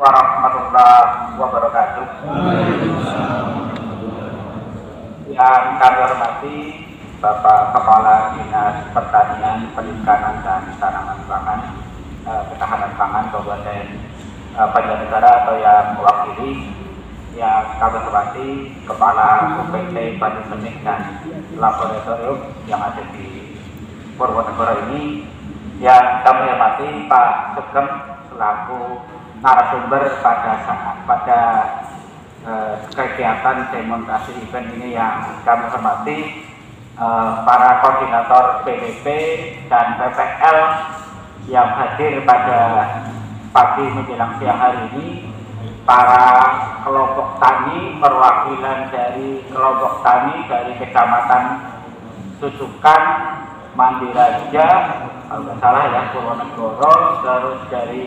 warahmatullahi wabarakatuh. Yang kami hormati Bapak Kepala Dinas Pertanian, Perikanan dan Tanaman Pangan, Ketahanan Pangan Kabupaten Banjarnegara atau yang mewakili, yang kami hormati Kepala UPT Badan Benih dan Laboratorium yang ada di Purwokerto ini, yang kami hormati Pak Sugeng selaku narasumber pada kegiatan demonstrasi event ini, yang kami hormati para koordinator PPP dan PPL yang hadir pada pagi menjelang siang hari ini, para kelompok tani, perwakilan dari kelompok tani dari Kecamatan Susukan, Mandiraja, kalau tidak salah ya, Purwokerto, terus dari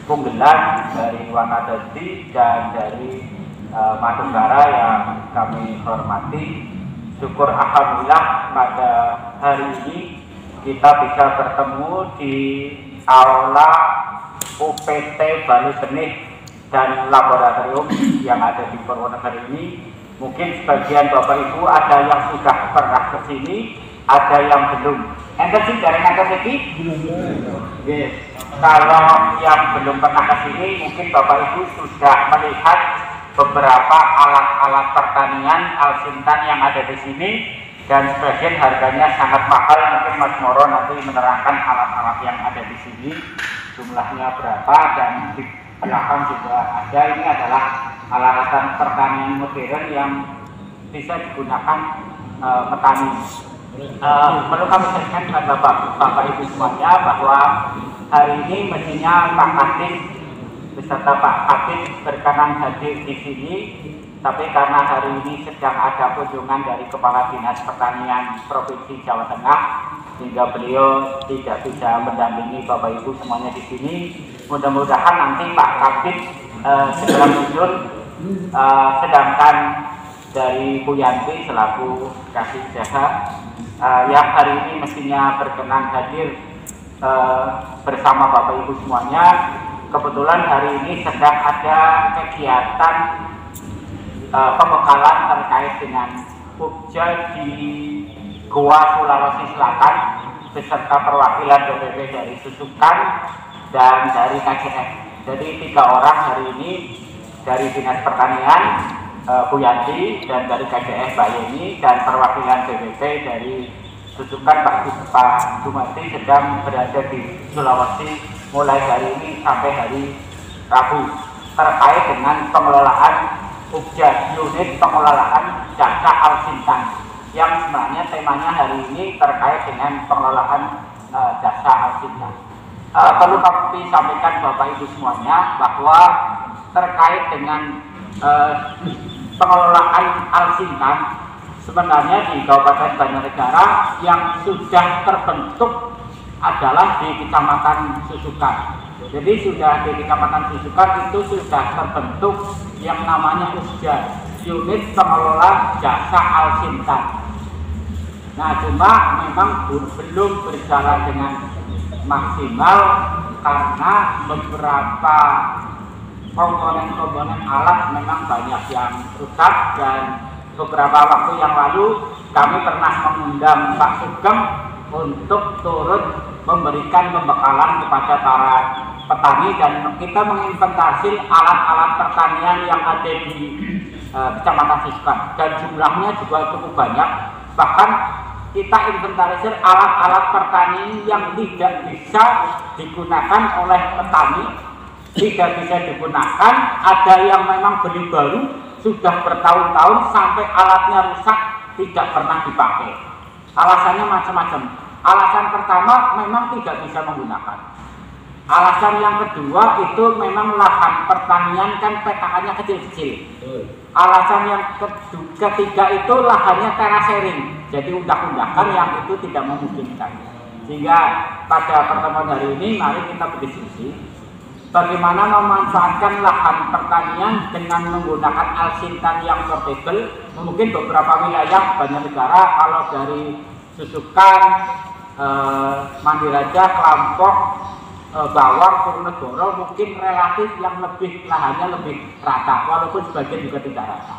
Punggelan, dari Wanadadi, dan dari Madunggara yang kami hormati. Syukur alhamdulillah pada hari ini kita bisa bertemu di aula UPT Balai Benih dan Laboratorium yang ada di Purwokerto ini. Mungkin sebagian Bapak Ibu ada yang sudah pernah ke sini, ada yang belum. Enten sih dari enten lagi? Yes. Kalau yang belum pernah ke sini, mungkin Bapak Ibu sudah melihat beberapa alat-alat pertanian Alsintan yang ada di sini, dan sebagian harganya sangat mahal. Mungkin Mas Moro nanti menerangkan alat-alat yang ada di sini jumlahnya berapa, dan di belakang juga ada. Ini adalah alat-alat pertanian modern yang bisa digunakan petani. Perlu kami sampaikan kepada Bapak Ibu semuanya bahwa hari ini mestinya Pak Kadis beserta Pak Kadis berkenan hadir di sini, tapi karena hari ini sedang ada kunjungan dari Kepala Dinas Pertanian Provinsi Jawa Tengah, sehingga beliau tidak bisa mendampingi Bapak Ibu semuanya di sini. Mudah-mudahan nanti Pak Kadis segera muncul, sedangkan dari Bu Yanti selaku Kasih Jaha yang hari ini mestinya berkenan hadir bersama Bapak Ibu semuanya. Kebetulan hari ini sedang ada kegiatan pembekalan terkait dengan Pupja di Goa, Sulawesi Selatan, beserta perwakilan BPP dari Susukan dan dari KJF. Jadi 3 orang hari ini dari Dinas Pertanian, Bu Yanti, dan dari KJF Mbak Yeni, dan perwakilan BPP dari Susukan Pak Jumati sedang berada di Sulawesi mulai hari ini sampai hari Rabu, terkait dengan pengelolaan Pupja, unit pengelolaan jasa Alsintan, yang sebenarnya temanya hari ini terkait dengan pengelolaan jasa Alsintan. Perlu kami sampaikan Bapak Ibu semuanya bahwa terkait dengan pengelolaan Alsintan, sebenarnya di Kabupaten Banjarnegara yang sudah terbentuk adalah di Kecamatan Susukan. Jadi sudah di Kecamatan Susukan itu sudah terbentuk yang namanya USJA, unit pengelola jasa Alsintan. Nah, cuma memang belum berjalan dengan maksimal karena beberapa komponen-komponen alat memang banyak yang rusak, dan beberapa waktu yang lalu kami pernah mengundang Pak Sugeng untuk turut memberikan pembekalan kepada para petani, dan kita menginventarisir alat-alat pertanian yang ada di Kecamatan Susukan, dan jumlahnya juga cukup banyak. Bahkan kita inventarisir alat-alat pertanian yang tidak bisa digunakan oleh petani, tidak bisa digunakan, ada yang memang beli baru sudah bertahun-tahun sampai alatnya rusak, tidak pernah dipakai. Alasannya macam-macam. Alasan pertama memang tidak bisa menggunakan. Alasan yang kedua itu memang lahan pertanian kan PKA-nya kecil-kecil. Alasan yang ketiga itu lahannya terasering, jadi undak-undakan yang itu tidak memungkinkan. Sehingga pada pertemuan hari ini mari kita berdiskusi bagaimana memanfaatkan lahan pertanian dengan menggunakan Alsintan yang portable. Mungkin beberapa wilayah Banjarnegara, kalau dari Susukan, Mandiraja, Kelampok, Bawang, Purwonegoro mungkin relatif yang lebih lahannya lebih rata, walaupun sebagian juga tidak rata.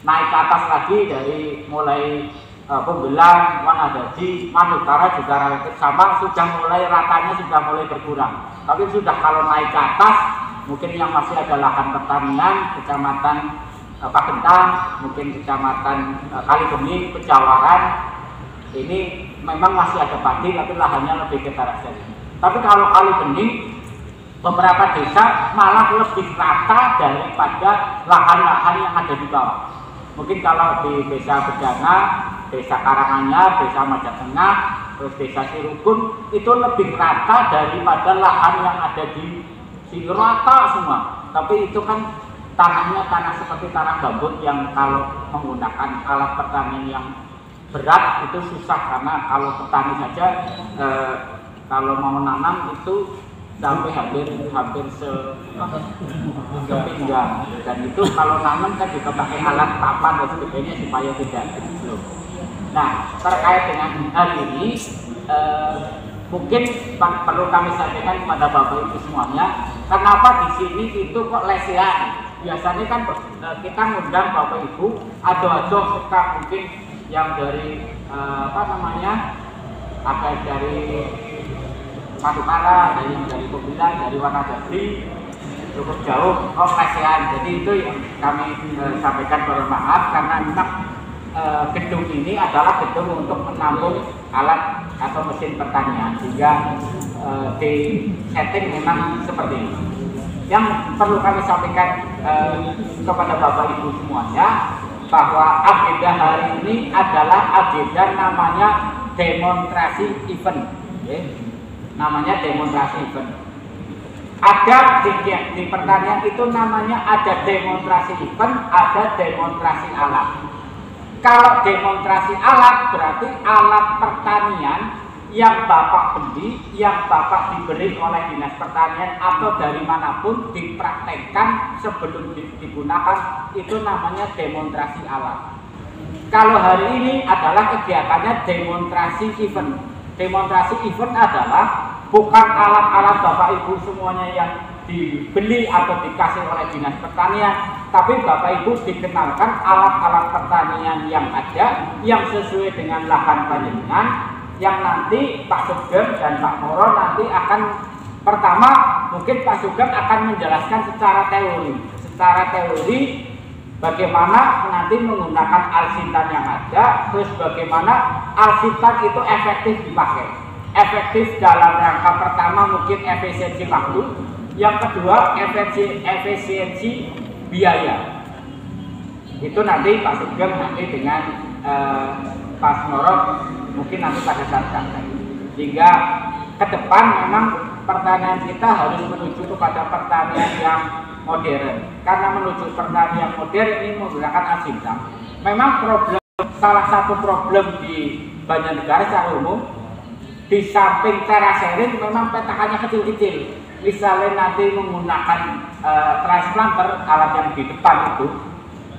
Naik ke atas lagi dari mulai Pembelang, Wanadaji, Manutara juga relatif sama, sudah mulai ratanya sudah mulai berkurang. Tapi sudah kalau naik ke atas, mungkin yang masih ada lahan pertanian, Kecamatan Pagentang, mungkin Kecamatan Kalibening, Pejawaran, ini memang masih ada padi, tapi lahannya lebih ke arah sini. Tapi kalau Kalibening, beberapa desa malah lebih rata daripada lahan-lahan yang ada di bawah. Mungkin kalau di Desa Bejana, Desa Karanganyar, Desa Majatengah, terus Desa Sirukun itu lebih rata daripada lahan yang ada di sini, rata semua. Tapi itu kan tanahnya tanah seperti tanah gambut yang kalau menggunakan alat pertanian yang berat itu susah, karena kalau petani saja kalau mau nanam itu sampai hampir sepinggang, dan itu kalau nanam kan juga pakai alat papan dan sebagainya supaya tidak kecil. Nah, terkait dengan hal ini mungkin perlu kami sampaikan kepada Bapak Ibu semuanya, kenapa di sini itu kok lesehan. Biasanya kan kita ngundang Bapak Ibu ado-ado suka mungkin yang dari ada dari Manutara, ada yang dari Pembelang, dari Wanadaji, cukup jauh, lesehan. Jadi itu yang kami sampaikan bermaaf, karena memang gedung ini adalah gedung untuk menampung alat atau mesin pertanian, sehingga di setting memang seperti ini. Yang perlu kami sampaikan kepada Bapak Ibu semuanya, bahwa agenda hari ini adalah agenda namanya demonstrasi event, namanya demonstrasi event. Ada di pertanian itu namanya ada demonstrasi event, ada demonstrasi alat. Kalau demonstrasi alat berarti alat pertanian yang Bapak beli, yang Bapak diberi oleh Dinas Pertanian atau dari manapun dipraktekkan sebelum digunakan, itu namanya demonstrasi alat. Kalau hari ini adalah kegiatannya demonstrasi event. Demonstrasi event adalah bukan alat-alat Bapak Ibu semuanya yang dibeli atau dikasih oleh Dinas Pertanian, tapi Bapak Ibu dikenalkan alat-alat pertanian yang ada, yang sesuai dengan lahan panjenengan, yang nanti Pak Sugeng dan Pak Moro nanti akan, pertama mungkin Pak Sugeng akan menjelaskan secara teori bagaimana nanti menggunakan alsintan yang ada, terus bagaimana alsintan itu efektif dipakai. Efektif dalam rangka pertama mungkin efisiensi waktu, yang kedua efisiensi biaya. Itu nanti Pak Sugeng nanti dengan Pak Moro mungkin nanti pada saat praktek. Sehingga ke depan memang pertanian kita harus menuju kepada pertanian yang modern. Karena menuju pertanian modern ini menggunakan alsintan. Memang salah satu problem di Banjarnegara secara umum, di samping cara sharing memang petakannya kecil-kecil. Misalnya nanti menggunakan transplanter, alat yang di depan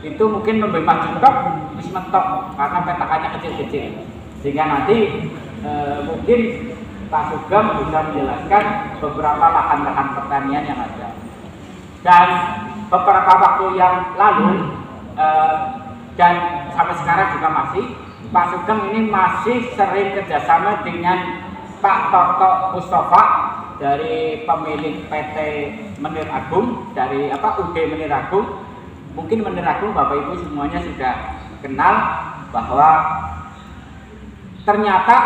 itu mungkin lebih mentok, bisa mentok karena petakannya kecil-kecil. Sehingga nanti mungkin Pak Sugeng bisa menjelaskan beberapa lahan-lahan pertanian yang ada. Dan beberapa waktu yang lalu dan sampai sekarang juga masih, Pak Sugeng ini masih sering kerjasama dengan Pak Toto Mustafa dari pemilik PT Menir Agung, dari UD Menir Agung. Mungkin Menir Agung Bapak Ibu semuanya sudah kenal bahwa ternyata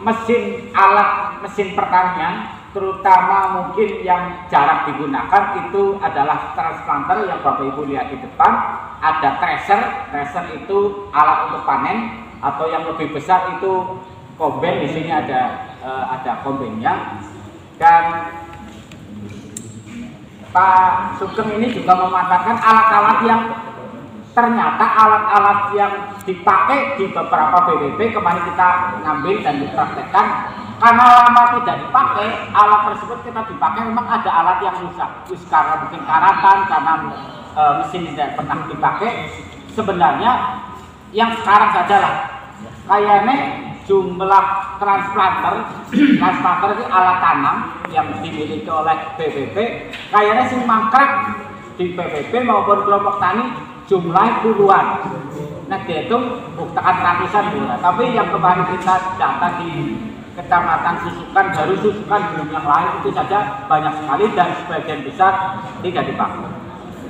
mesin pertanian, terutama mungkin yang jarang digunakan itu adalah transplanter yang Bapak Ibu lihat di depan. Ada thresher itu alat untuk panen, atau yang lebih besar itu kombain. Di sini ada kombainnya. Dan Pak Sugeng ini juga memanfaatkan alat-alat yang ternyata alat-alat yang dipakai di beberapa BPP kemarin kita ngambil dan dipraktekkan. Karena lama tidak dipakai, alat tersebut kita dipakai memang ada alat yang rusak. Karena mungkin karatan, karena mesin tidak pernah dipakai. Sebenarnya yang sekarang saja lah, kayaknya jumlah transplanter itu alat tanam yang dimiliki oleh PPP kayaknya sing mangkrak di PPP maupun kelompok tani jumlah puluhan. Nah dihitung bukan ratusan bulan. Tapi yang kemarin kita data di Kecamatan Susukan, baru Susukan belum yang lain itu saja banyak sekali dan sebagian besar tidak dipakai.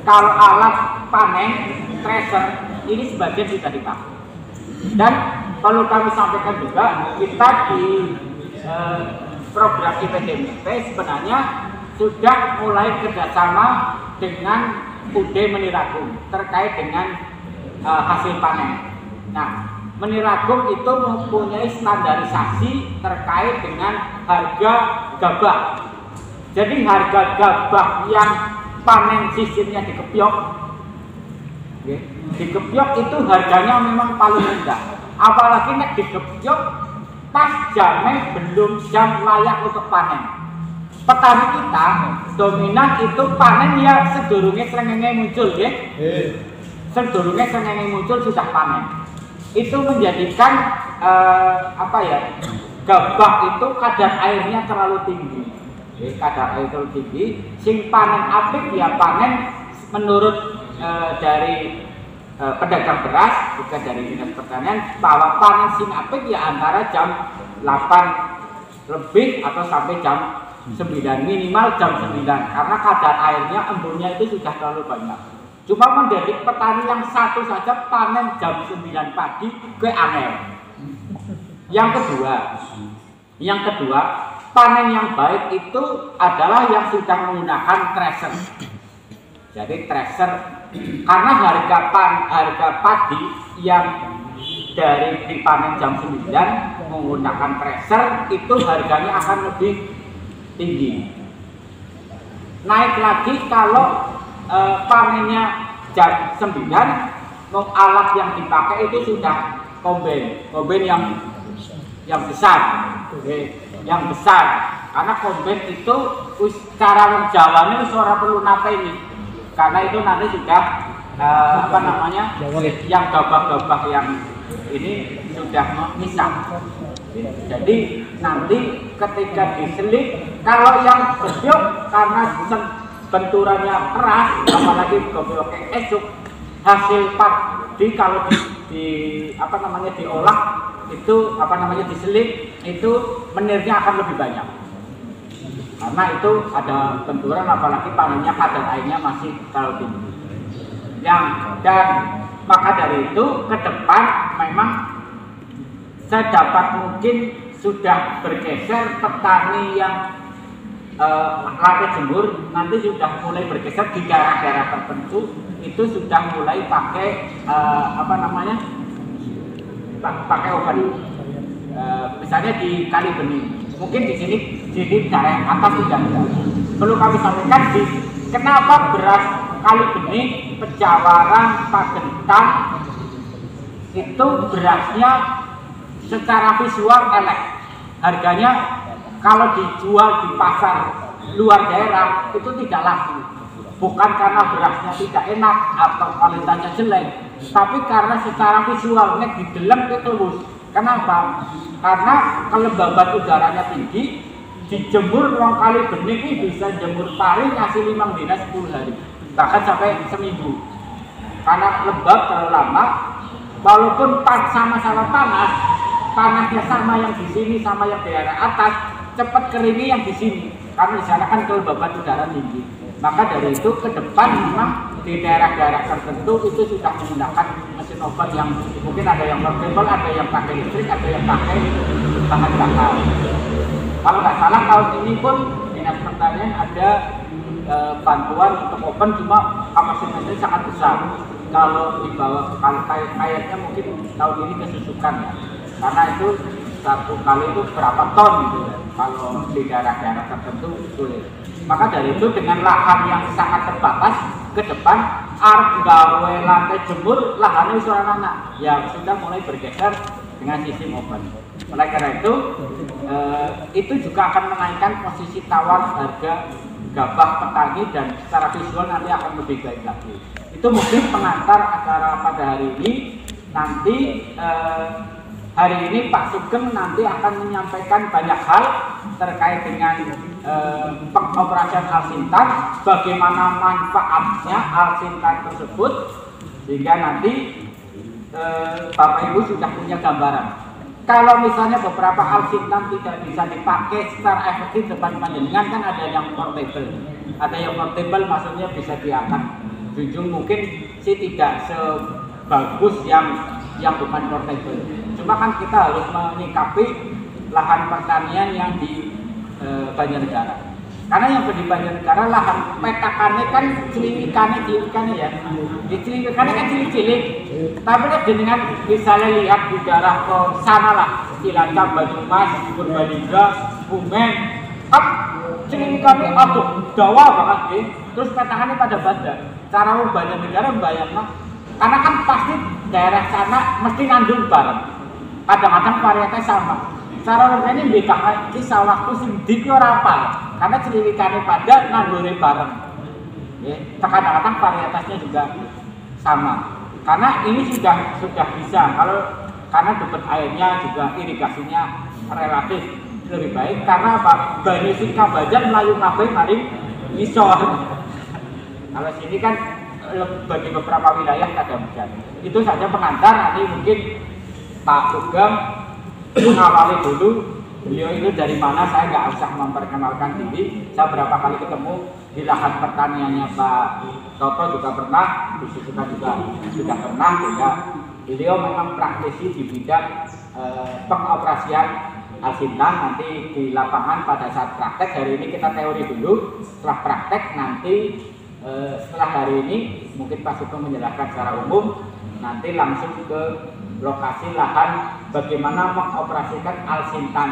Kalau alat panen thresher ini sebagian tidak dipakai. Dan perlu kami sampaikan juga kita di program IPDMP sebenarnya sudah mulai kerjasama dengan UD Meniragung terkait dengan hasil panen. Nah, Meniragung itu mempunyai standarisasi terkait dengan harga gabah. Jadi harga gabah yang panen sistemnya dikepiok, dikepiok itu harganya memang paling rendah. Apalagi nek dikepiok pas jamnya belum jam layak untuk panen. Petani kita dominan itu panen ya sedurunge srengenge muncul ya. Sedurunge srengenge muncul sudah panen. Itu menjadikan gabah itu kadar airnya terlalu tinggi. Kadar air terlalu tinggi, sing panen apik ya panen menurut dari pedagang beras juga dari Dinas Pertanian bahwa panen sing apik ya antara jam 8 lebih atau sampai jam 9, minimal jam 9 karena kadar airnya embunnya itu sudah terlalu banyak. Cuma menjadi petani yang satu saja panen jam 9 pagi ke angel. Yang kedua, panen yang baik itu adalah yang sudah menggunakan thresher. Jadi thresher karena harga padi yang dari dipanen jam 9 menggunakan thresher itu harganya akan lebih tinggi. Naik lagi kalau panennya jam 9, alat yang dipakai itu sudah kombain yang besar, yang besar. Karena kombain itu cara wong Jawa ini ora perlu nate ini, karena itu nanti sudah yang gabah-gabah yang ini sudah misah. Jadi nanti ketika diselik, kalau yang besyuk karena benturannya keras, apalagi goblok esuk, hasil padi kalau diolah itu diselik itu menirnya akan lebih banyak. Karena itu ada benturan apalagi panennya kadar airnya masih terlalu tinggi. Dan maka dari itu ke depan memang sedapat mungkin sudah bergeser petani yang latte jemur nanti sudah mulai bergeser di daerah-daerah tertentu itu sudah mulai pakai pakai oven. Misalnya di Kali Bening, mungkin di sini daerah atas tidak ada. Perlu kami sampaikan kenapa beras Kali Bening, Pejawaran, Pagentan itu berasnya secara visual elek, harganya kalau dijual di pasar luar daerah itu tidak laku. Bukan karena berasnya tidak enak atau kualitasnya jelek, tapi karena secara visualnya didelem itu lurus. Kenapa? Karena kelembaban udaranya tinggi, dijemur ruang Kali Bening ini bisa jemur paling ngasih 5 dina 10 hari, bahkan sampai seminggu. Karena lembab terlalu lama, walaupun sama-sama panas, panasnya sama yang di sini sama yang di daerah atas, cepat keringnya yang di sini karena di sana kan kelembaban udara tinggi. Maka dari itu ke depan memang di daerah-daerah tertentu itu sudah menggunakan mesin oven yang mungkin ada yang portable, ada yang pakai listrik, ada yang pakai bahan bakar. Kalau nggak salah tahun ini pun Dinas Pertanian ada bantuan untuk oven, cuma kapasitasnya sangat besar. Kalau dibawa kayaknya mungkin tahun ini kesusukan ya, karena itu satu kali itu berapa ton gitu ya. Kalau di daerah-daerah tertentu sulit. Maka dari itu dengan lahan yang sangat terbatas, ke depan arep gawe lantai jemur lahannya wis ora ana, yang sudah mulai bergeser dengan sistem oven. Oleh karena itu juga akan menaikkan posisi tawar harga gabah petani dan secara visual nanti akan lebih baik lagi. Itu mungkin pengantar acara pada hari ini. Nanti hari ini Pak Sugeng nanti akan menyampaikan banyak hal terkait dengan pengoperasian Al-Sintan, bagaimana manfaatnya Al-Sintan tersebut, sehingga nanti Bapak Ibu sudah punya gambaran. Kalau misalnya beberapa Al-Sintan tidak bisa dipakai secara efektif depan panjenengan, kan ada yang portable. Ada yang portable maksudnya bisa diangkat junjung, mungkin sih tidak sebagus yang bukan portable. Cuma kan kita harus menyikapi lahan pertanian yang di Banjarnegara. Karena yang di Banjarnegara lahan petakannya kan ciliwikannya ya. Di ciliwikannya kan cilik-cilik. Tapi dengan misalnya lihat di daerah ke sana lah, Cilacap, Banyumas, Purbalingga, Bumen, kan ciliwikannya aduh dawa banget deh. Terus petakannya pada banda. Cara Banjarnegara bayangkan, karena kan pasti daerah sana mesti ngandung bareng. Kadang-kadang varietas sama. Cara ini bedakan kisah waktu sing dik ora apal. Karena ciliwikannya pada nandure bareng. Ya, kadang-kadang varietasnya juga sama. Karena ini sudah bisa. Karena debit airnya juga irigasinya relatif lebih baik. Karena apa? Banyu sing kabajan melayu kabeh maring ngisor. Kalau sini kan bagi beberapa wilayah ada hujan. Itu saja pengantar. Nanti mungkin Pak Sugeng mengawali dulu. Beliau itu dari mana, saya nggak usah memperkenalkan diri. Saya berapa kali ketemu di lahan pertaniannya Pak Toto juga pernah, Bu Susuka juga sudah pernah. Sehingga beliau memang praktisi di bidang pengoperasian Al-Sintan. Nanti di lapangan pada saat praktek, hari ini kita teori dulu. Setelah praktek nanti setelah hari ini mungkin Pak Sugeng menjelaskan secara umum. Nanti langsung ke lokasi lahan bagaimana mengoperasikan Al-Sintan.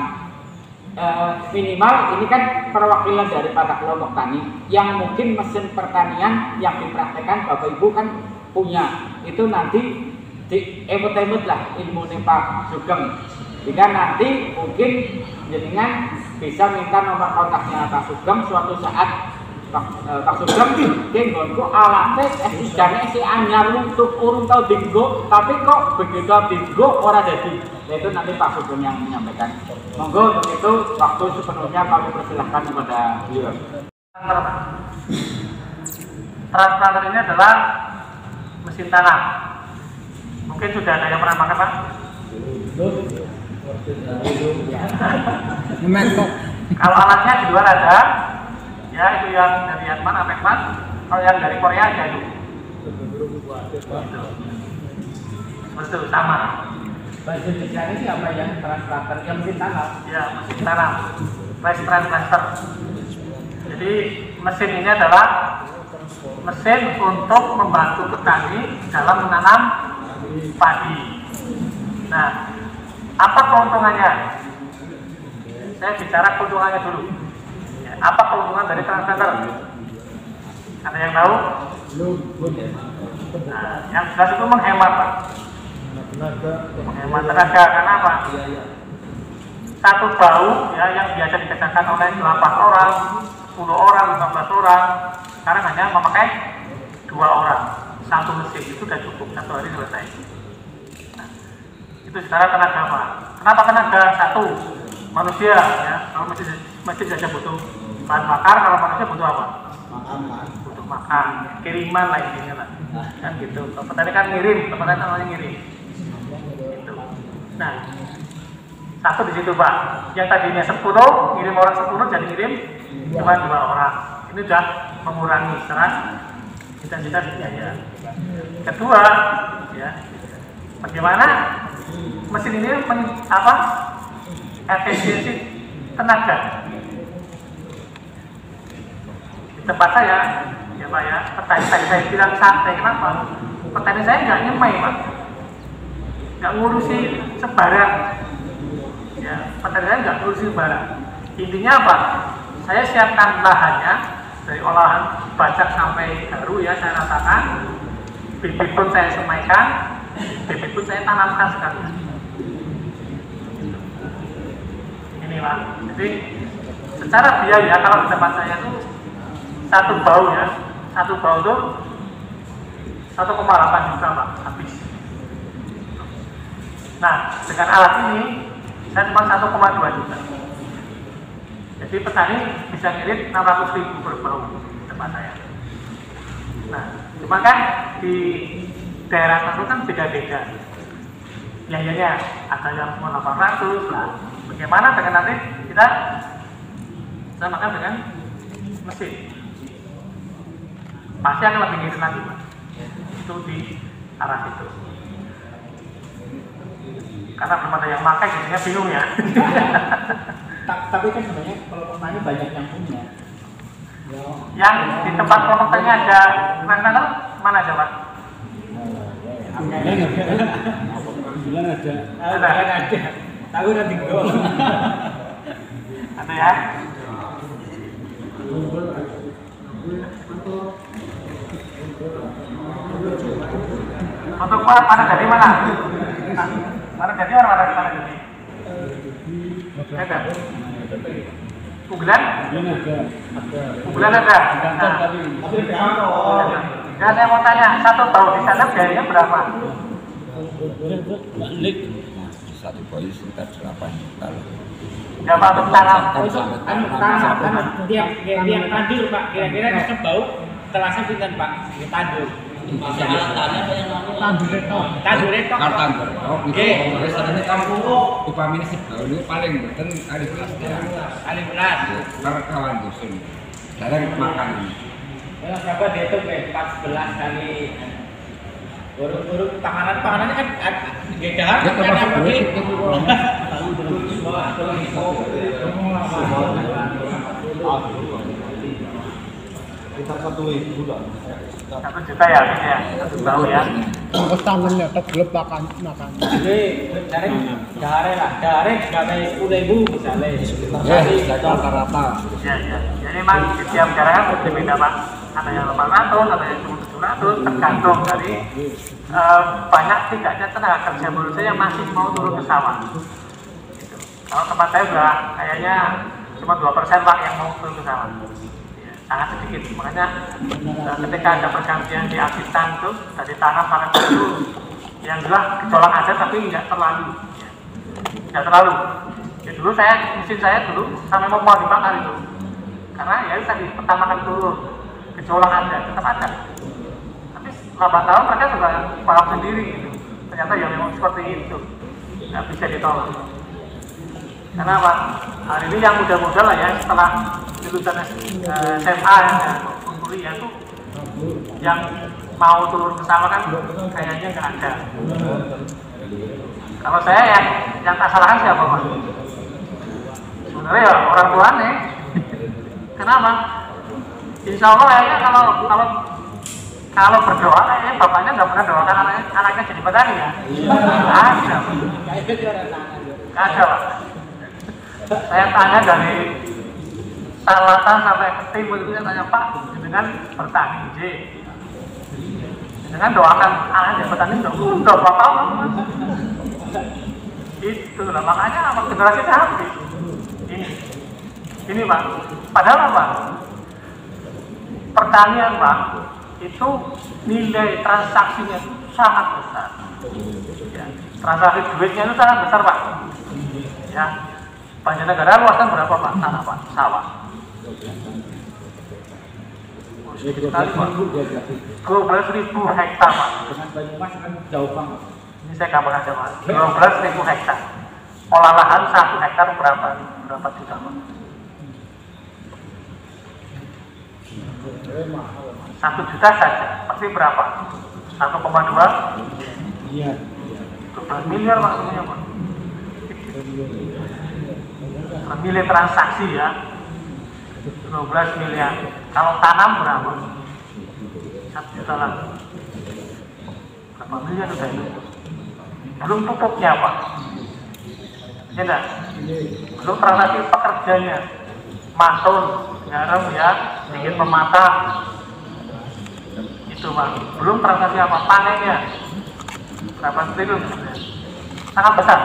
Minimal ini kan perwakilan dari para kelompok tani yang mungkin mesin pertanian yang dipraktekkan Bapak Ibu kan punya. Itu nanti diemut-emut lah ilmu Pak Sugeng. Jika nanti mungkin jenengan bisa minta nomor kontaknya Pak Sugeng suatu saat. Pak Sugeng ki nggonku alate jane si anyar untuk urung tau dinggo, tapi kok begitu dinggo ora dadi. Itu nanti Pak Sugeng yang menyampaikan. Monggo untuk itu waktu sepenuhnya kami persilahkan kepada beliau. Transplanter ini adalah mesin tanam. Mungkin sudah ada yang pernah pakai, Pak? Kalau alatnya di luar ada, ya itu yang dari Yanman, Apekman. Kalau yang dari Korea ada itu. Betul, sama. Bahasa Indonesia ini apa yang transplanter? Yang mesin tanam? Ya, mesin tanam. Rice transplanter. Jadi mesin ini adalah mesin untuk membantu petani dalam menanam padi. Nah, apa keuntungannya? Saya bicara keuntungannya dulu. Ya, apa keuntungan dari transplanter? Ada yang tahu? Nah, yang jelas itu menghemat, Pak. Menghemat tenaga. Karena apa? Satu bau ya yang biasa dikerjakan oleh 8 orang, 10 orang, 15 orang, sekarang hanya memakai 2 orang. Satu mesin itu sudah cukup, 1 hari selesai. Nah, itu secara tenaga, Pak. Kenapa tenaga? Satu, manusia ya. Kalau mesin saja butuh bahan bakar, kalau manusia butuh apa? Butuh makan, kiriman lah intinya lah. Kan gitu. Kalau petani kan ngirim, petani namanya ngirim. Gitu. Nah, satu di situ, Pak. Yang tadinya 10, ngirim orang 10 jadi ngirim cuma 2 orang. Ini sudah mengurangi secara intensitas biaya. Kedua, ya, bagaimana mesin ini efisiensi tenaga. Di tempat saya, ya Pak ya, petani saya bilang santai. Kenapa? Petani saya nggak nyemai, Pak. Nggak ngurusi sebarang. Ya, petani saya nggak ngurusi sebarang. Intinya apa? Saya siapkan lahannya dari olahan bajak sampai garu ya, saya ratakan. Bibit pun saya semaikan, bibit pun saya tanamkan sekalian. Ini Pak. Jadi secara biaya kalau di tempat saya itu satu bau itu 1,8 juta Pak habis. Nah, dengan alat ini saya cuma 1,2 juta. Jadi petani bisa ngirit 600.000 per bau tempat saya. Nah, cuma kan di daerah tertentu kan beda-beda. Biayanya ada yang cuma 800 lah. Bagaimana dengan nanti kita samakan dengan mesin? Pasti akan lebih ngirit lagi, Pak. Itu di arah situ. Karena belum ada yang pakai, jadinya bingung ya. Tapi kan sebenarnya kalau petani banyak yang punya. Yang di tempat kelompoknya ada rental mana aja, Pak? Bilang ada. Ada. Tahu nanti gol. Ada ya? Untuk Pak, mana dari mana? Mana dari mana dari? Ada. Unggulan? Unggulan ada. Nah, saya mau tanya, satu bau di sana biayanya berapa? Satu bayi sekitar 8 juta. Berapa untuk tanam? Tanam tiap tandur Pak, kira-kira bisa bau kelasnya pinten Pak? Tandur. Tandur itu. Oke. Biasanya kan upamine sebau ini paling boten kali belas. Kali belas. Karena kawan dusun. Jarang makan ini. Berapa dihitung 14 kali. Burung panganannya kan gedahan kan apa sih? Kita 1.000 lah. 1 juta ya, ya. 1 bau ya. Terus tangannya teglep makan. Jadi dari gawe 10.000 misalnya. Saya rata-rata. Ya. Jadi memang di tiap daerah berbeda Pak. Ada yang 800, ada yang 700, tergantung dari banyak tidaknya tenaga kerja Indonesia yang masih mau turun ke sawah. Gitu. Kalau tempat saya udah kayaknya cuma 2% Pak yang mau turun ke sawah. Ya, sangat sedikit. Makanya ketika ada pergantian di asisten itu dari tanam panen dulu, yang jelas gejolak ada tapi nggak terlalu. Ya. Nggak terlalu. Ya, dulu mesin saya dulu sampai mau dibakar itu. Karena ya tadi pertama kan turun. Gejolak ada, tetap ada. Tapi lambat tahun mereka sudah paham sendiri gitu. Ternyata ya memang seperti itu, nggak bisa ditolak. Karena apa? Hari ini yang muda-muda lah ya setelah lulusan SMA ya, kuliah itu yang mau turun ke sawah kan kayaknya nggak ada. Kalau saya yang kasarahan siapa Pak? Sebenarnya ya orang tuanya. Kenapa? Insya Allah kayaknya kalau berdoa kayaknya bapaknya nggak pernah doakan anaknya jadi petani ya. Nggak ada Pak. Saya tanya dari Selatan sampai ke Timur itu saya tanya Pak, dengan bertani J, dengan doakan anaknya jadi petani udah bapak itu lah makanya apa generasi habis ini Pak. Padahal apa? Pertanian Pak, itu nilai transaksinya sangat besar. Ya, transaksi duitnya itu sangat besar Pak. Ya, Banjarnegara luasnya berapa Pak? Tanah Pak, sawah. Sekali Pak, 12.000 hektar Pak. Dengan Banyumas kan jauh banget. Ini saya gambar aja Pak, 12.000 hektar. Olah lahan 1 hektar berapa juta Pak? 1 juta saja, pasti berapa? 1,2? Iya. 12 miliar maksudnya Pak. Nilai transaksi ya, 12 miliar. Kalau tanam berapa? 1 juta lagi. Berapa miliar sudah itu? Belum pupuknya Pak. Ya enggak? Belum transaksi pekerjanya. Matun, garam ya, sedikit pematang. Itu Pak. Belum transaksi apa? Panennya. Berapa triliun? Sangat besar.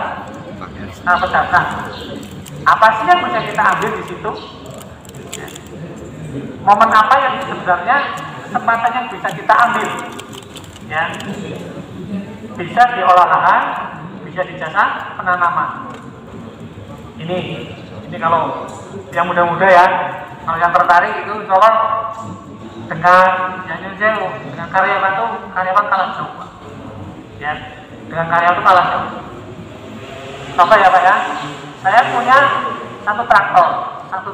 Sangat besar. Nah, apa sih yang bisa kita ambil di situ? Ya. Momen apa yang sebenarnya kesempatan yang bisa kita ambil? Ya, bisa diolah lahan, menjadi jasa penanaman. Ini kalau yang muda-muda ya, kalau yang tertarik itu insya Allah dengan dengan karyawan itu karyawan kalah jauh, ya, dengan karyawan itu kalah jauh. Contoh ya Pak ya, saya punya satu traktor itu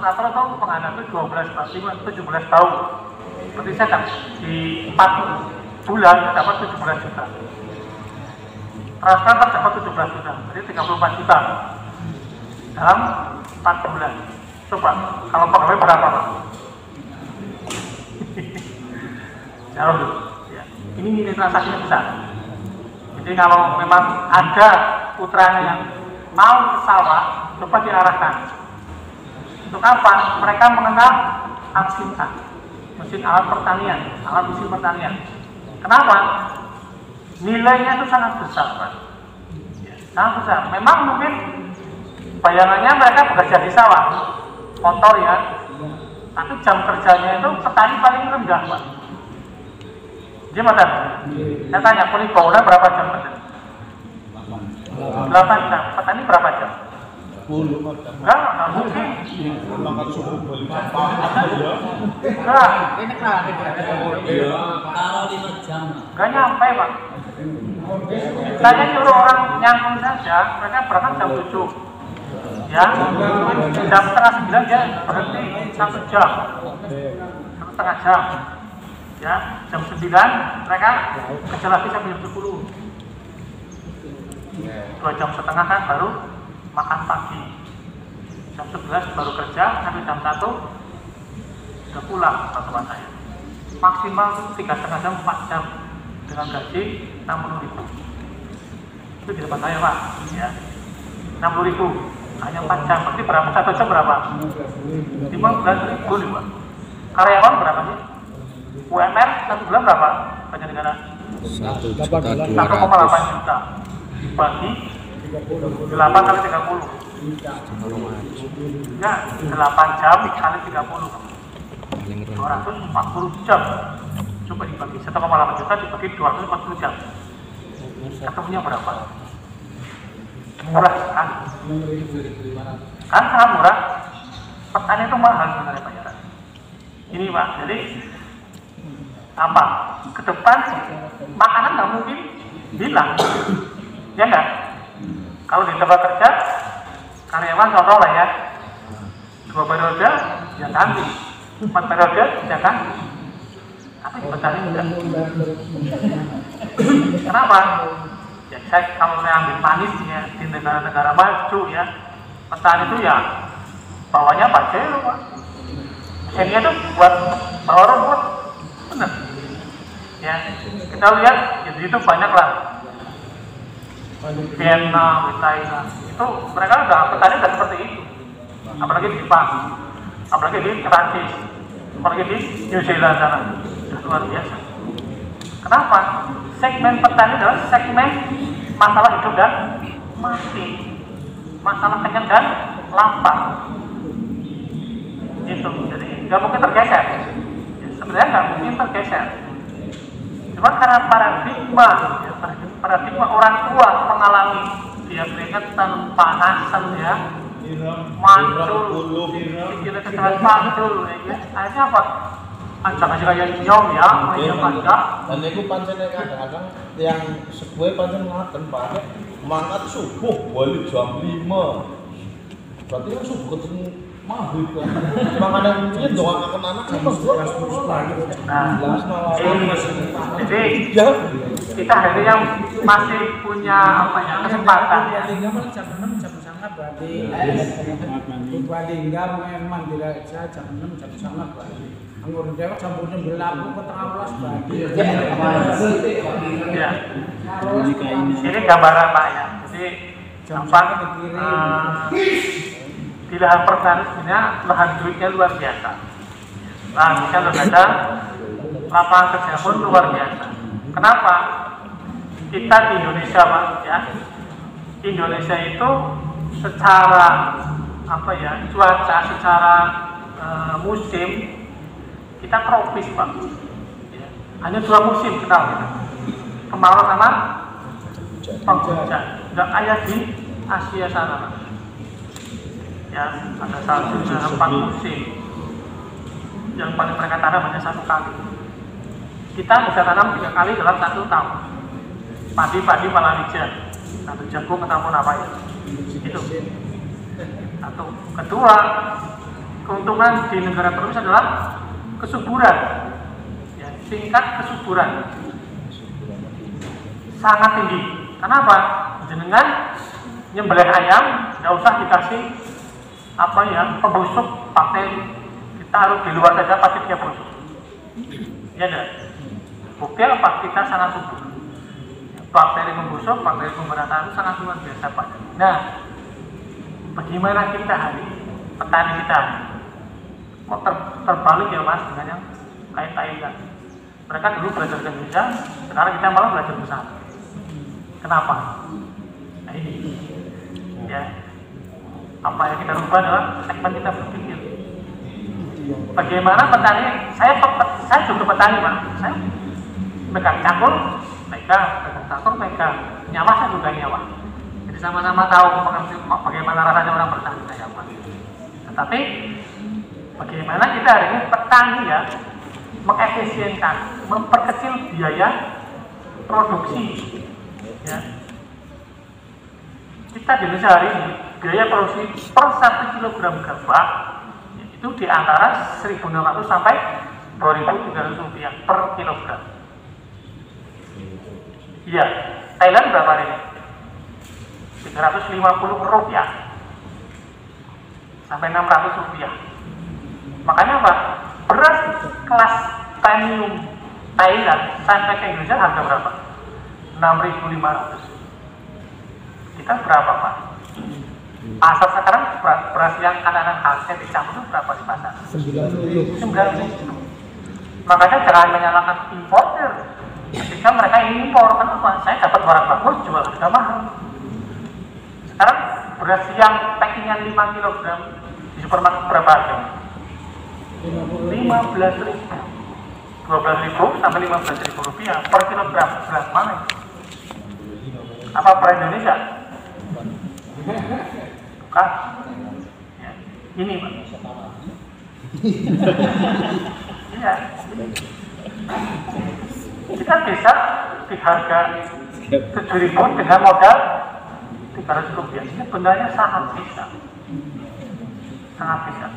menghadapi 17 tahun. Berarti saya di 4 bulan dapat 17 juta. Transport dapat 17 juta, jadi 34 juta dalam 4 bulan. Coba, kalau pegawai berapa Pak? Jauh dulu. Ya. Ini nilai transaksinya besar. Jadi kalau memang ada putranya yang mau ke sawah, coba diarahkan. Untuk apa? Mereka mengenal Alsinta, mesin alat pertanian, alat mesin pertanian. Kenapa? Nilainya itu sangat besar, Pak. Ya, sangat besar. Memang mungkin bayangannya mereka bekerja di sawah, kotor ya. Tapi jam kerjanya itu petani paling rendah, Pak. Gimana? Saya tanya, kulit bangunan berapa jam? 8 jam. Petani berapa jam? 10. Enggak mungkin. Mangkat subuh balik Enggak. Kalau 5 jam. Enggak nyampe, Pak. Saya nyuruh orang nyambung saja, mereka berangkat jam 7. Ya, jam setengah 9 dia berhenti 1 jam, 1,5 jam. Ya, jam 9 mereka kerja lagi sampai jam 10. 2 jam setengah kan baru makan pagi. Jam 11 baru kerja sampai jam 1 udah pulang teman saya. Maksimal 3,5 jam, 4 jam dengan gaji 60.000. Itu di tempat saya Pak. Ya, 60.000 hanya 4 jam. Berarti berapa? 1 jam berapa? 15.000 nih Pak. Karyawan berapa sih? UMR 1 bulan berapa? Banyak negara 1,8 juta dibagi 8 kali 30. Ya, 8 jam kali 30. 240 jam. Coba dibagi 1,8 juta dibagi 240 jam. Ketemunya berapa? Murah kan? Kan sangat murah. Petani itu mahal sebenarnya Pak. Ini Pak, jadi apa? Ke depan makanan nggak mungkin hilang, ya nggak? Kalau di tempat kerja karyawan contoh lah ya, 2 periode ya ganti, 4 periode ya ganti. Tapi di petani enggak. Kenapa? Ya saya kalau saya ambil manisnya di negara-negara maju ya, petani itu ya bawahnya pajero Pak. Mesinnya itu buat bawa rumput, benar. Ya, kita lihat di YouTube banyak lah. Vietnam, Thailand, itu mereka udah petani udah seperti itu. Apalagi di Jepang, apalagi di Prancis, apalagi di New Zealand sana, luar biasa. Kenapa? Segmen petani adalah segmen masalah hidup dan mati, masalah kenyang dan lapar. Itu, jadi nggak mungkin tergeser. Ya, sebenarnya nggak mungkin tergeser. Cuma karena paradigma orang tua mengalami dia keringetan, panasan ya, mancul, pikiran kesalahan mancul, ya. Akhirnya apa? Aja kayak nyom ya, macam macam. Dan itu pancen kadang-kadang yang sebuah pancen ngaten Pak. Mangkat subuh balik jam 5. Berarti kan subuh ketemu maghrib kan. Makanya ini doakan anak kan jadi kita hari yang masih punya apa ya kesempatan. Jam 6 jam sangat berarti. Hingga memang tidak jam 6 jam sangat berarti. Anggur dewek jam 9 ke tengah 11 berarti. Ya. Ini gambaran Pak ya. Jadi dampak di lahan pertanian sebenarnya lahan duitnya luar biasa. Lahan duitnya luar biasa, lapangan kerja pun luar biasa. Kenapa? Kita di Indonesia Pak ya, Indonesia itu secara apa ya cuaca, secara musim kita tropis Pak. Ya. Hanya 2 musim kenal kita, kemarau sama penghujan. juga ada di Asia sana. Ya, ada salju dalam 4 musim. Yang paling mereka tanam hanya 1 kali. Kita bisa tanam 3 kali dalam 1 tahun. Padi palawija, atau jagung ataupun apa ya. Itu. Satu. Kedua, keuntungan di negara tropis adalah kesuburan. Ya, tingkat kesuburan sangat tinggi. Kenapa? Jenengan nyembelih ayam, nggak usah dikasih apa ya, pembusuk bakteri. Kita harus di luar saja pasti dia busuk. Ya enggak? Bukti apa? Kita sangat subur. Bakteri membusuk, bakteri pemberantasan itu sangat luar biasa Pak. Nah, bagaimana kita hari ini, petani kita kok terbalik ya Mas dengan yang kait-kaitan. Mereka dulu belajar ke Indonesia, sekarang kita malah belajar ke sana. Kenapa? Nah ini ya, apa yang kita rubah adalah segmen kita berpikir. Bagaimana petani, saya juga petani Pak, saya pegang cangkul, pegang traktor, pegang nyawa, saya juga nyawa. Jadi sama-sama tahu bagaimana rasanya orang bertani saya Pak. Tetapi bagaimana kita hari ini petani ya, mengefisienkan, memperkecil biaya produksi. Ya. Kita di Indonesia hari ini biaya produksi per 1 kilogram gabah itu di antara 1.600 sampai 2.300 rupiah per kilogram. Iya, Thailand berapa ini? 350 rupiah sampai 600 rupiah. Makanya apa? Beras kelas premium Thailand sampai ke Indonesia harga berapa? 6.500. Kita berapa Pak? Pasar sekarang beras yang kadang-kadang harga dicampur itu berapa di pasar? 90. Makanya jangan menyalahkan importer ketika mereka ingin impor. Kenapa? Saya dapat barang bagus, jual harga mahal. Sekarang beras yang packingan 5 kg di supermarket berapa harga? 15.000. 12.000 sampai 15.000 rupiah per kilogram. Beras mana? Apa per Indonesia? Bukan. Ya. Ini Pak. Iya. Kita bisa di harga 7.000 dengan modal 300 rupiah. Ini sebenarnya sangat bisa. Sangat bisa.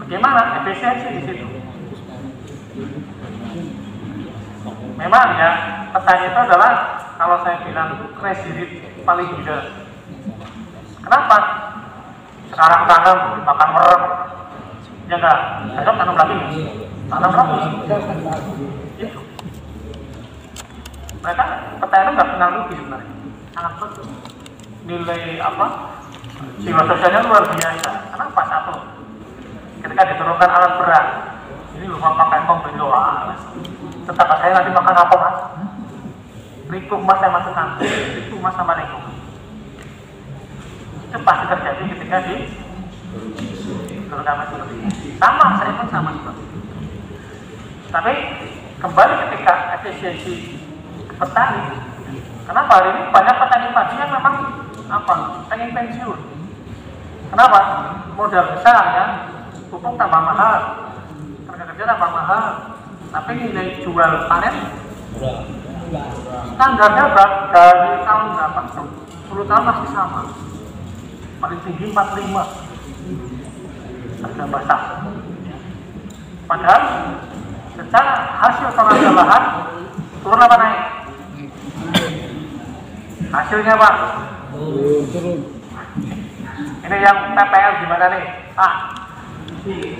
Bagaimana efisiensi di situ? Memang ya, petani itu adalah kalau saya bilang crazy rich paling gila. Kenapa? Sekarang tanam makan merek, ya enggak, besok tanam lagi, itu. Mereka petani nggak kenal rugi sebenarnya, sangat betul. Nilai apa? Jiwa sosialnya luar biasa. Kenapa? Satu, ketika diturunkan alat berat, ini lupa pakai pembeli doang. Tetap saya nanti makan apa Mas? Rikuh Mas saya masukkan, rikuh Mas sama rikuh. Itu pasti terjadi ketika di terutama seperti ini. Sama, saya pun sama juga. Tapi kembali ketika efisiensi petani, kenapa hari ini banyak petani padi yang memang apa? Pengen pensiun. Kenapa? Modal besar ya, pupuk tambah mahal, tenaga kerja tambah mahal, tapi nilai jual panen standarnya dari tahun berapa? 10 tahun masih sama. Paling tinggi 45 harga basah. Padahal secara hasil tenaga lahan turun apa naik? Hasilnya Pak? Turun. Ini yang PPL gimana nih?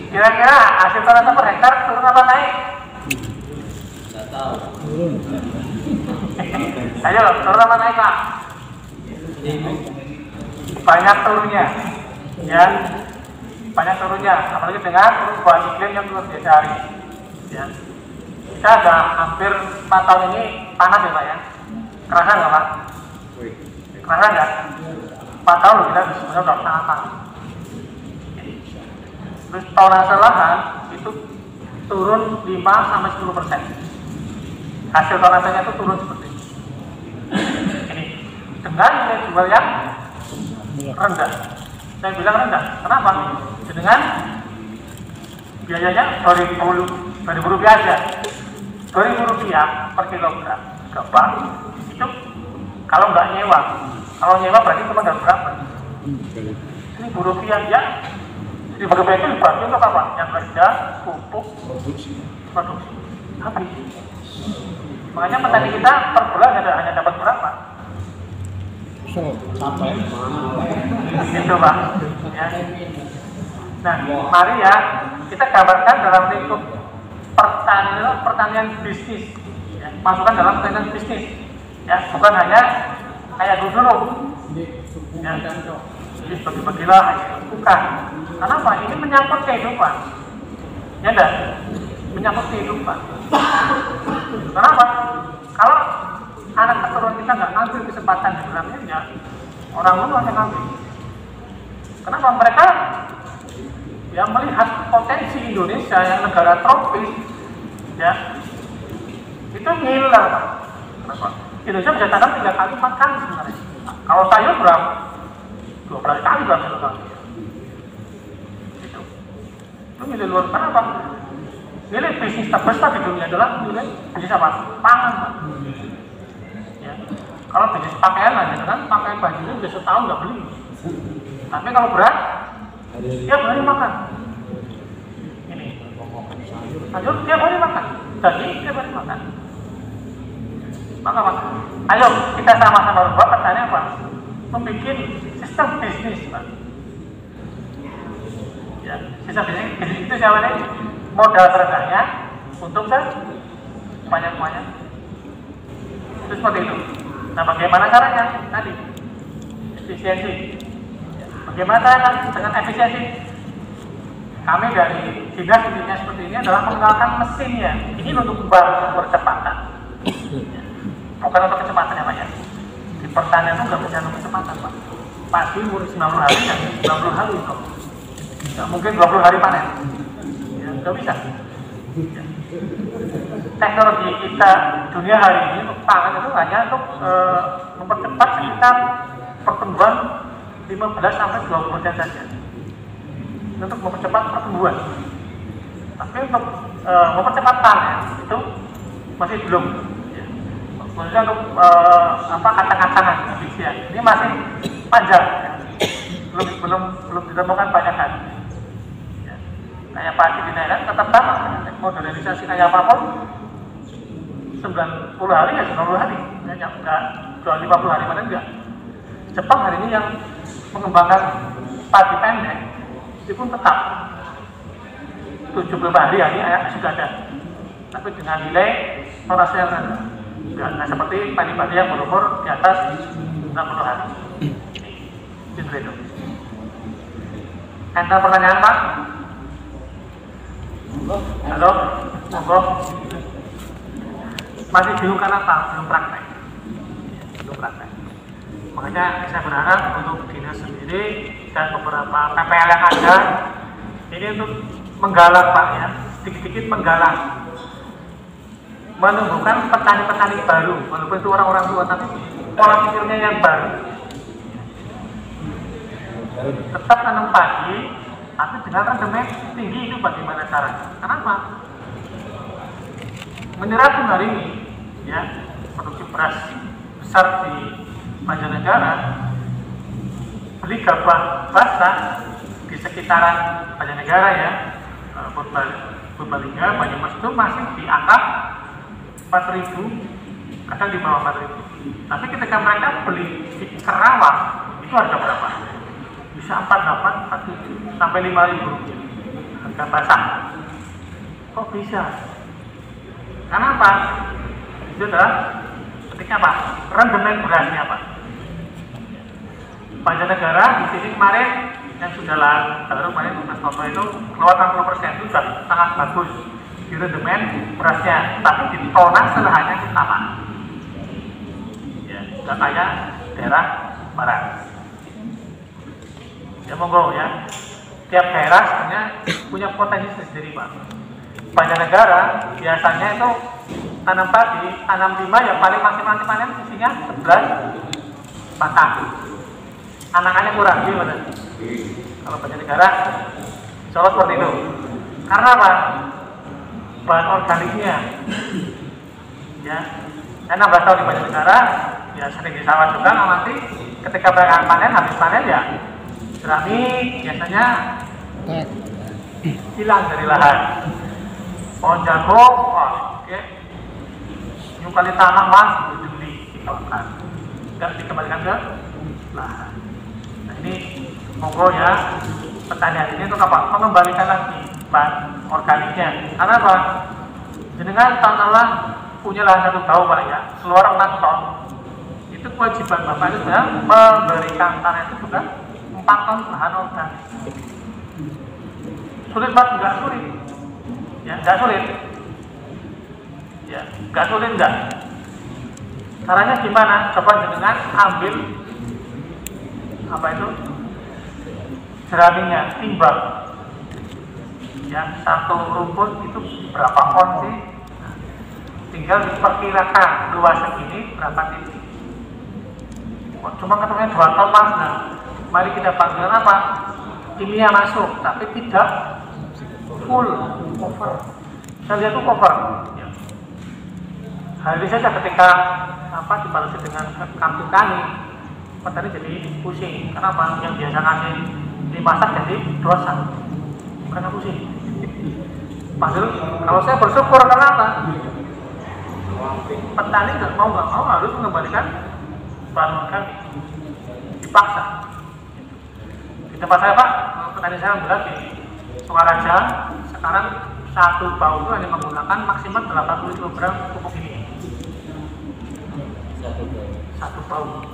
Kira-kira hasil tenaga per hektar turun apa naik? Tidak tahu. Turun. Ayo, turun apa naik Pak? Banyak turunnya, ya, banyak turunnya, apalagi dengan perubahan iklim yang luar biasa hari ini. Ya. Kita ada hampir 4 tahun ini panas ya Pak ya, kerasa nggak Pak? Kerasa nggak? 4 tahun kita sebenarnya udah sangat panas. Terus tonase lahan itu turun 5-10%. Hasil tonasenya itu turun seperti ini. Ini dengan nilai jual yang rendah. Saya bilang rendah, kenapa? Dengan biayanya 2.000 rupiah aja, 2.000 rupiah per kilogram gabah itu kalau nggak nyewa. Kalau nyewa berarti cuma nggak berapa? 1.000 rupiah ya. 1.000 rupiah itu dibagi untuk apa? Yang kerja, pupuk, produksi. Habis. Makanya petani kita per bulan hanya dapat berapa? Sampai Gitu Pak. Ya. Nah, mari ya kita gambarkan dalam lingkup pertanian bisnis. Ya, masukkan dalam pertanian bisnis. Ya, bukan hanya kayak dulu. Ya, jadi bagi-bagilah, bukan. Kenapa? Ini menyangkut kehidupan. Ya enggak? Menyangkut kehidupan. Kenapa? Kalau anak keturunan kita nggak ngambil kesempatan di dalamnya, ya orang luar yang ngambil. Kenapa? Mereka ya melihat potensi Indonesia yang negara tropis, ya itu ngiler. Kenapa? Indonesia bisa tanam 3 kali 4 kali sebenarnya. Kalau sayur berapa? 12 kali berapa kali? Itu nilai luar. Kenapa? Nilai bisnis terbesar di dunia adalah nilai bisnis apa? Pangan. Ya. Kalau bisnis pakaian aja kan pakaian bajunya udah setahun nggak beli. Tapi kalau berat, tiap hari makan. Ini sayur tiap hari makan, daging tiap hari makan. Maka Pak, ayo kita sama-sama buat pertanyaan apa? Membuat sistem bisnis, Pak. Ya, sistem bisnis itu siapa nih? Modal rendahnya untuk banyak-banyak. Itu seperti itu. Nah, bagaimana caranya? Tadi efisiensi. Bagaimana caranya dengan efisiensi? Kami dari dinas intinya seperti ini adalah mengenalkan mesinnya. Ini untuk membantu percepatan. Bukan untuk kecepatan ya Pak ya. Di pertanian itu nggak bisa untuk kecepatan Pak. Pasti umur 90 hari ya, 90 hari itu. Nggak mungkin 20 hari panen. Ya, nggak bisa. Ya. Teknologi kita dunia hari ini untuk pangan itu hanya untuk mempercepat sekitar pertumbuhan 15-20% saja. Untuk mempercepat pertumbuhan. Tapi untuk mempercepat panen itu masih belum. Khususnya untuk kacang-kacangan efisien. Ini masih panjang, ya. belum ditemukan banyak hal. Ya. Kayak padi dinaikkan tetap sama. Modernisasi kayak apapun 90 hari ya 90 hari. Ya, enggak 50 hari mana enggak. Jepang hari ini yang mengembangkan padi pendek itu pun tetap 75 hari ya sudah ada. Tapi dengan nilai toleransi yang rendah. Nah, seperti padi-padi yang berumur di atas 60 hari. Itu. Enter pertanyaan Pak? Halo? Monggo. Masih bingung karena apa? Belum praktek. Makanya saya berharap untuk dinas sendiri dan beberapa PPL yang ada ini untuk menggalang Pak ya, sedikit-sedikit menggalang. Menumbuhkan petani-petani baru, walaupun itu orang-orang tua, tapi pola pikirnya yang baru. Tetap tanam padi, tapi dengan rendemen tinggi itu bagaimana caranya? Kenapa? Menyerap hari ini, ya, produksi beras besar di Banjarnegara, beli gabah basah di sekitaran Banjarnegara ya, Purbalingga, Banyumas itu masih di angka 4.000, kadang di bawah 4.000. Tapi ketika mereka beli di Kerawang, itu harga berapa? Bisa 48, 47, sampai 5.000 rupiah harga basah. Kok bisa? Karena apa? Itu adalah ketika apa? Rendemen berasnya Pak. Banjarnegara di sini kemarin yang sudah baru kemarin Mas Toto itu keluar 60% itu sudah sangat bagus. Di rendemen berasnya, tapi di tonase lahannya itu sama. Ya, nggak kayak daerah barat. Ya monggo ya. Tiap daerah sebenarnya punya potensi sendiri Pak. Banjarnegara biasanya itu tanam padi, tanam 5 ya paling maksimal panen isinya 11 patah. Anakannya kurang, gimana? Kalau Banjarnegara, insya Allah seperti itu. Karena apa? Bahan organiknya, ya, saya 16 tahun di Banjarnegara, ya sering di sawah juga ngamati. Ketika mereka panen, habis panen ya, jerami biasanya hilang dari lahan. Pohon jagung, oke, nyukali tanah mas, dibeli, dikembalikan, nggak dikembalikan ke lahan. Nah ini monggo ya, pertanyaan ini untuk apa? Mengembalikan lagi bahan organiknya. Karena apa? Jenengan tahun punya lahan 1 tahun Pak ya, keluar 4 ton. Itu kewajiban Bapak itu sudah memberikan tanah itu juga 4 ton bahan organik. Sulit Pak? Enggak sulit. Ya, enggak sulit. Ya, enggak sulit enggak. Caranya gimana? Coba jenengan ambil apa itu? Jeraminya, timbang. Ya, 1 rumput itu berapa on sih? Nah, tinggal diperkirakan luas segini berapa titik. Cuma ketemunya 2 ton mas. Nah, mari kita panggil apa? Kimia masuk, tapi tidak full cover. Saya lihat itu cover. Ya. Hal ini saja ketika apa dibalas dengan kartu tani, petani jadi pusing. Kenapa? Yang biasa ngasih dimasak jadi dosa. Mereka pusing. Padahal kalau saya bersyukur kenapa? Petani nggak mau harus mengembalikan bahan organik, dipaksa. Di tempat saya Pak, petani saya bilang di Sukaraja sekarang 1 bau itu hanya menggunakan maksimal 80 kg pupuk ini. 1 bau.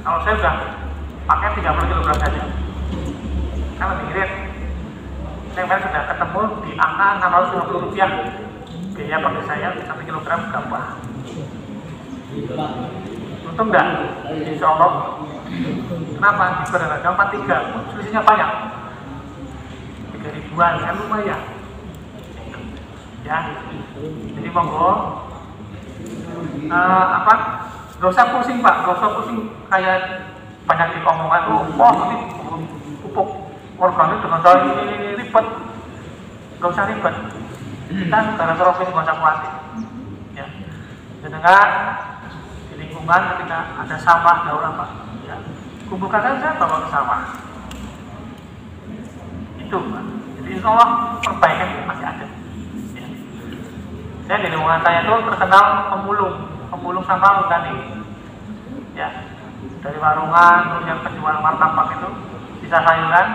Kalau saya sudah pakai 30 kg saja. Saya lebih irit. Saya sudah ketemu di angka Rp650 biaya pakai saya 1 kg berapa? Untung enggak? Insya Allah. Kenapa? Di harga 43, selisihnya banyak. 3.000-an kan lumayan. Ya, jadi monggo. Apa? Gak usah pusing Pak, gak usah pusing kayak banyak diomongan tuh. Wah, ini pupuk organik dengan cara ini ribet. Gak usah ribet. Kita negara provinsi gak usah khawatir. Ya, dengan di lingkungan ketika ada sampah daur apa, ya, kumpulkan saja bawa ke sawah. Itu Pak. Jadi insya Allah perbaikan masih ada. Ya. Saya di lingkungan saya itu terkenal pemulung sampah organik. Ya, dari warungan terus yang penjual martabak itu bisa sayuran,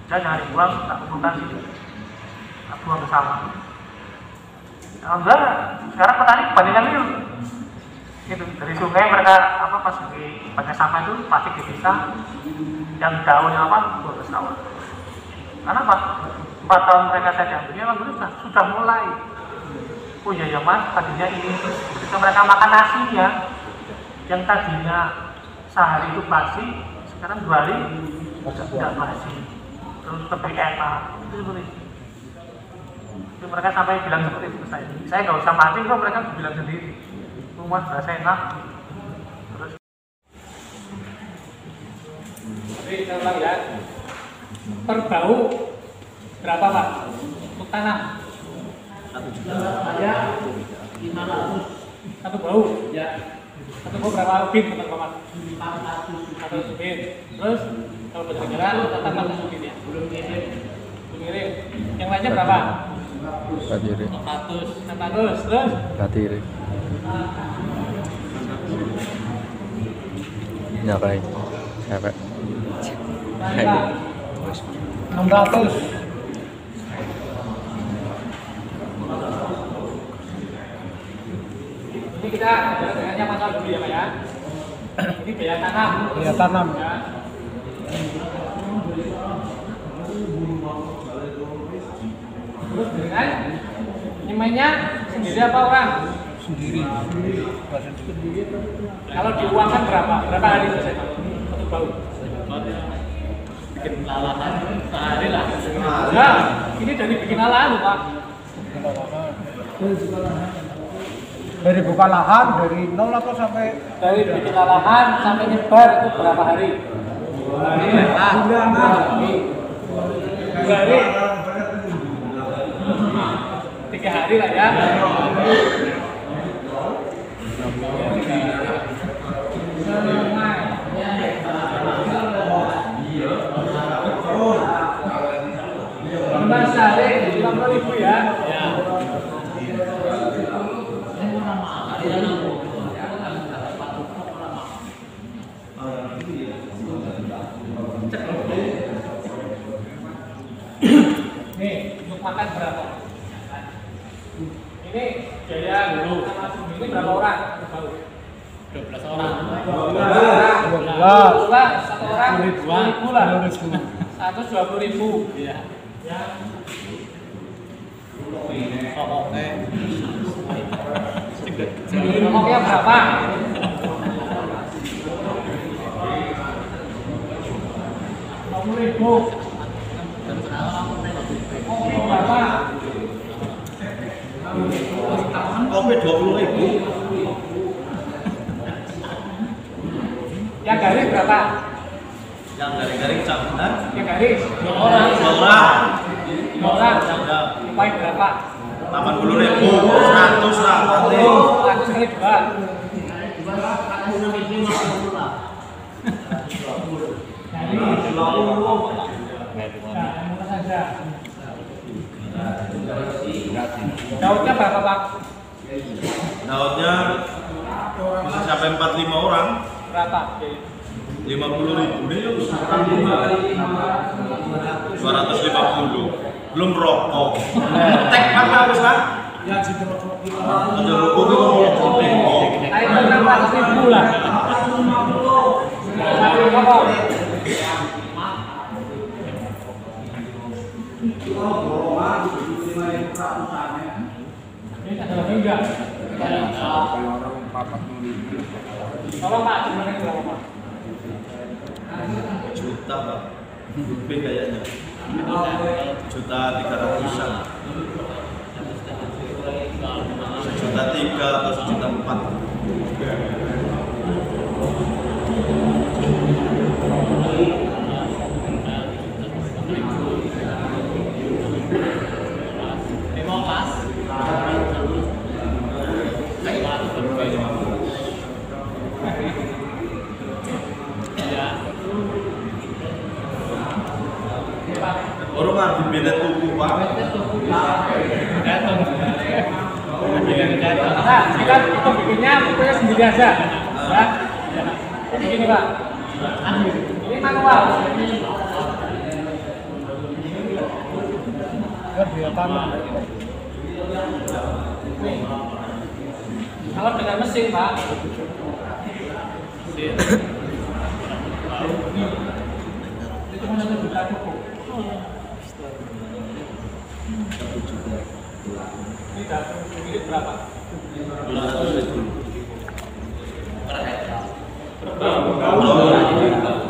dan jangan dibuang, tak kumpulkan situ, tak buang ke sawah. Alhamdulillah sekarang petani kebanyakan itu dari sungai mereka apa pas lagi pakai sampah itu pasti dipisah, yang daunnya apa buang ke sawah. Karena apa? 4 tahun mereka saya ambilnya alhamdulillah sudah mulai. Oh iya ya mas, tadinya ini ketika mereka makan nasinya yang tadinya sehari itu basi, sekarang 2 hari sudah basi, terus lebih enak. Itu seperti itu. Itu mereka sampai bilang seperti itu ke saya. Saya nggak usah mati kok, mereka bilang sendiri. Rumah berasa enak. Terus. Jadi kita ulang ya. Per bau berapa Pak? Untuk tanah? 1 juta. Saya 500. 1 bau? Ya. 1 bau berapa ubin teman-teman? 400 ubin. Terus kalau Banjarnegara tetap 400 ubin ya? Belum ngirim. Yang lainnya berapa? 400. Terus? Batiri. Nyapai. Siapa? 600. Ini kita dengannya masalah dulu ya Pak ya. Ini biaya tanam. Biaya tanam. Ya. Terus dengan nyemainya sendiri apa orang? Sendiri. Kalau diuangkan berapa? Berapa hari selesai Pak? 1 bau. Bikin lalahan sehari lah. Nah, ini dari bikin lalahan Pak. Dari buka lahan dari nol atau sampai Dari bikin lahan sampai nyebar itu berapa hari? 2 hari. 3 hari lah ya. Mas Sari 50.000 ya. Nih, untuk makan berapa? Ini biaya dulu. Ini berapa orang? 12 orang. 12. Satu orang 2.000 lah. 120.000. Iya. Ya. Rokoknya berapa? Rp20.000. Berapa? Kopi 20.000. Yang garing berapa? Yang garing-garing campuran. Yang garing 2 orang. 2 orang. Poin berapa? 80.000. 100 lah. 100 kali 2. Daunnya berapa Pak? Daunnya bisa sampai 45 orang. Berapa? 50.000 nih 250. Belum rokok. Tek mana harus lah? ya situ rokok Ada rokok itu mau Naik ke 600.000 lah. 1 rokok. Ini ada lagi enggak? Tolong Pak, gimana berapa Pak? juta Pak. Lebih kayaknya. Juta 300-an. 1.300.000 atau 1.400.000. Orang nggak beda tuku Pak. Nah, kita bikinnya pokoknya sendiri aja. Ya. Jadi gini Pak. Ini manual. dia tanam Kalau dengan mesin Pak. Itu cuma 1 juta cukup. Ini dapur milik berapa?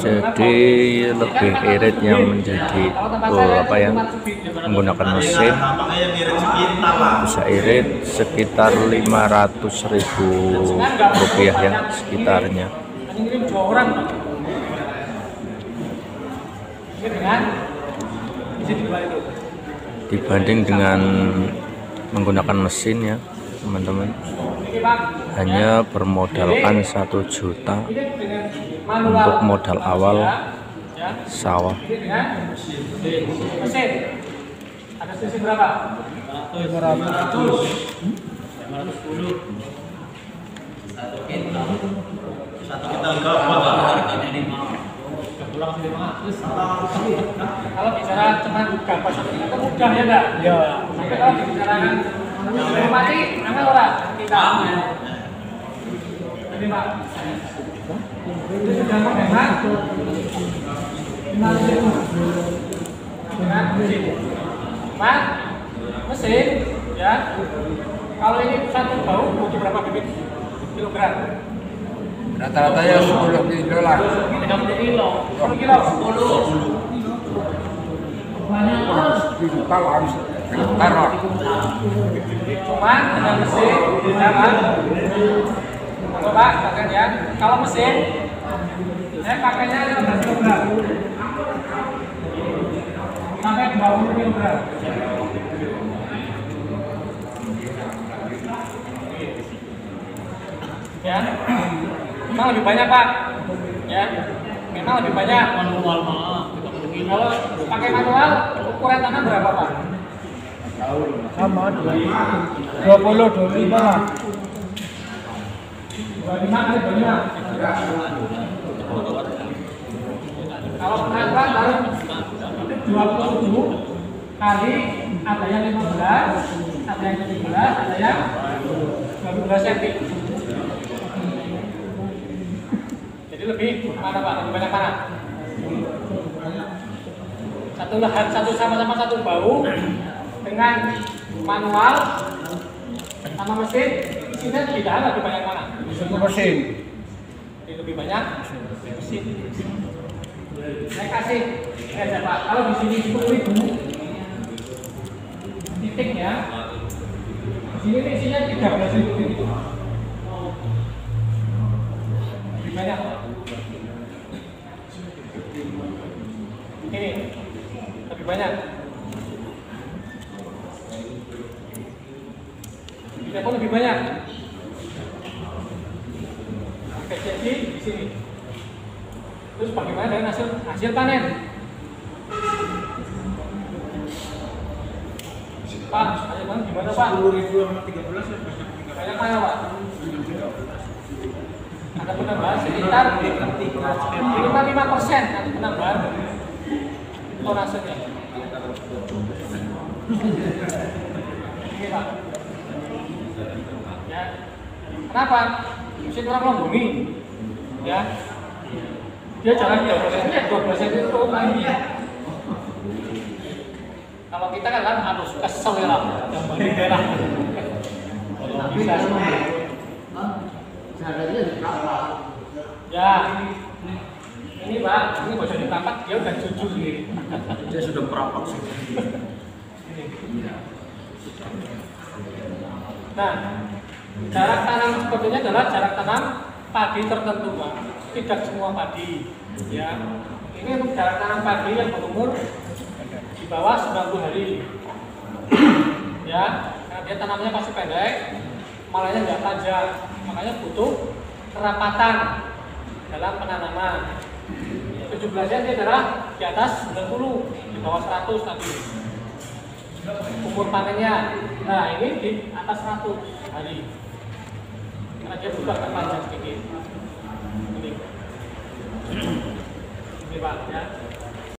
Jadi lebih irit yang menjadi menggunakan mesin bisa irit sekitar 500.000 rupiah ya sekitarnya. Ini 2 orang Pak. Ini dengan isi dijual itu. Dibanding dengan menggunakan mesin ya teman-teman, Ini Pak. hanya bermodalkan 1 juta untuk modal awal sawah. Ini dengan mesin. Ada selisih berapa? 500 Satu kita enggak apa Kalau bicara cuma gambar satu itu mudah ya enggak? ya Tapi kalau dibicarakan mati, nama orang kita. Ini Pak. Ini sudah menghemat. Dengan mesin. Pak, mesin ya. Kalau ini 1 bau butuh berapa bibit kilogram? Rata-rata ya 10 kilo lah. 30 kilo. 10 kilo. 10. Digital harus teror. Cuman dengan mesin, jangan. Coba pakai ya. Kalau mesin, saya pakainya 15 kg sampai 20 kg. Ya, memang lebih banyak Pak. Ya, memang lebih banyak. Manual mah. Kalau pakai manual, ukuran tangan berapa Pak? Sama 20, 25 lah. 25 kali banyak. Kalau penangkapan baru 27 kali, ada yang 15, ada yang 17, ada yang 12 cm. Jadi lebih mana Pak? Lebih banyak mana? Satu lahan, sama-sama satu bau dengan manual sama mesin, isinya tidak lebih banyak mana? Satu mesin. Lebih banyak mesin. Saya kasih aja Pak. Kalau di sini 10.000 titik ya. Di sini isinya 13.000 titik. Lebih banyak. Ini lebih banyak. Ini pun lebih banyak. Jadi di sini. Terus bagaimana dengan hasil panen? Pak, hasil panen gimana Pak? 10.000 sama 13 ya Banyak mana Pak? Ada penambahan sekitar 55% ada penambahan tonasenya. Ini Pak. Ya. Kenapa? Mesin orang lombongi. Ya. Dia jalan 12 cm itu lagi. Kalau kita kan harus kesel ya, yang balik daerah. Bisa ya, ini Pak, ini bisa ditapak dia udah jujur nih. Dia sudah merapat sih. Nah, jarak tanam sepertinya adalah jarak tanam padi tertentu Pak. Tidak semua padi. Ya, ini untuk jarak tanam padi yang berumur di bawah 90 hari. Ya, karena dia tanamnya pasti pendek, malahnya nggak panjang, makanya butuh kerapatan dalam penanaman. 17-nya dia adalah di atas 90, di bawah 100 tadi. Umur panennya, nah ini di atas 100 hari. Karena dia butuh agak panjang sedikit. Ini Pak ya.